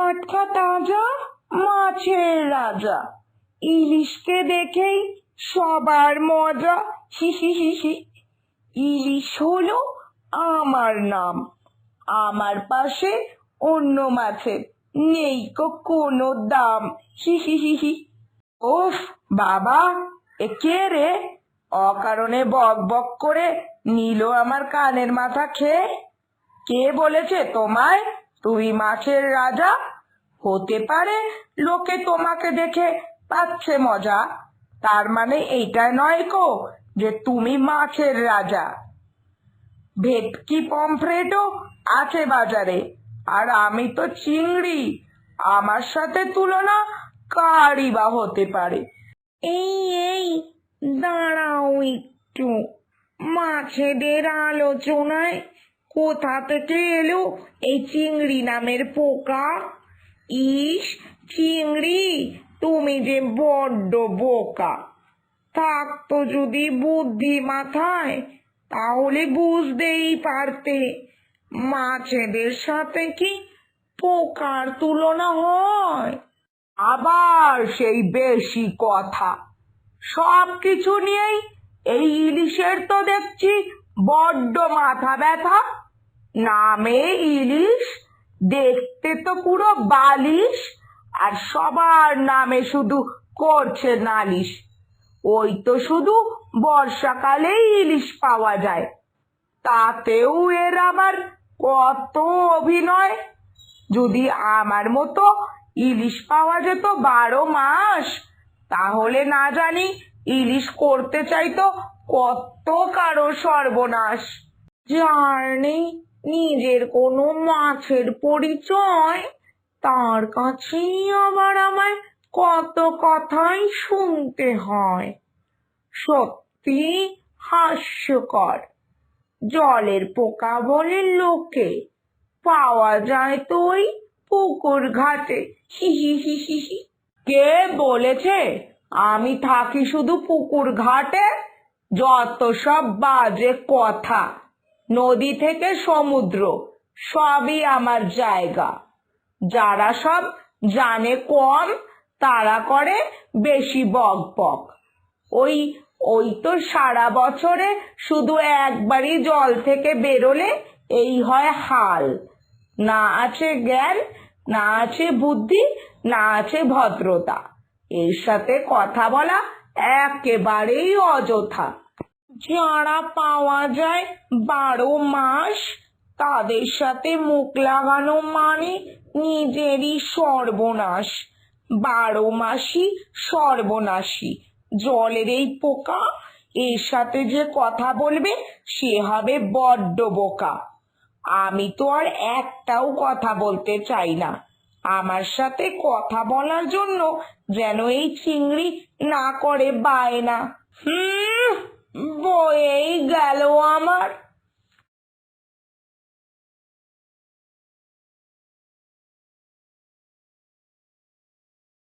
টাটকা তাজা মাছের রাজা, ইলিশকে দেখেই সবার মজা। হি হি হি হি। ইলিশ হলো আমার নাম, আমার পাশে অন্য মাছের নেই কোনো দাম। হি হি হি হি। ওফ বাবা, এ কে রে? অকারণে বক বক করে নিল আমার কানের মাথা খেয়ে। কে বলেছে তোমায় তুমি মাছের রাজা? হতে পারে লোকে তোমাকে দেখে পাচ্ছে মজা, তার মানে এইটা নয় কো যে তুমি মাছের রাজা। ভেটকি পমফ্রেটও আছে বাজারে, আর আমি তো চিংড়ি, আমার সাথে তুলনা কারই বা হতে পারে? এই এই দাঁড়াও একটু, মাছেদের আলোচনায় কোথা থেকে এলো এই চিংড়ি নামের পোকা? ইস চিংড়ি, তুমি যে বড্ড বোকা। থাকতো যদি বুদ্ধি মাথায়, তাহলে বুঝতেই পারতে মাছেদের সাথে কি পোকার তুলনা হয়? আবার সেই বেশি কথা। সব কিছু নিয়েই এই ইলিশের তো দেখছি বড্ড মাথা ব্যথা। নামে ইলিশ, দেখতে তো পুরো বালিশ, আর সবার নামে শুধু করছে নালিশ। ওই তো শুধু বর্ষাকালেই ইলিশ পাওয়া যায়, তাতেও এর আবার কত অভিনয়। যদি আমার মতো ইলিশ পাওয়া যেত 12 মাস, তাহলে না জানি ইলিশ করতে চাইতো কত কারো সর্বনাশ। যার নেই নিজের কোনো মাছের পরিচয়, তার কাছেই আবার আমায় কত কথাই শুনতে হয়। সত্যি হাস্যকর। জলের পোকা বলে লোকে, পাওয়া যায় তো ওই পুকুর ঘাটে। হি হি হি হি হি। কে বলেছে আমি থাকি শুধু পুকুর ঘাটে? যত সব বাজে কথা। নদী থেকে সমুদ্র সবই আমার জায়গা। যারা সব জানে কম, তারা করে বেশি বক বক। ওই ওই তো সারা বছরে শুধু একবারই জল থেকে বেরোলে এই হয় হাল। না আছে জ্ঞান, না আছে বুদ্ধি, না আছে ভদ্রতা। এর সাথে কথা বলা একেবারেই অযথা। যারা পাওয়া যায় 12 মাস, তাদের সাথে মুখ লাগানো মানে নিজেরই সর্বনাশ। 12 মাসই সর্বনাশী জলের এই পোকা, এর সাথে যে কথা বলবে সে হবে বড্ড বোকা। আমি তো আর একটাও কথা বলতে চাই না। আমার সাথে কথা বলার জন্য যেন এই চিংড়ি না করে বায়না। বয়েই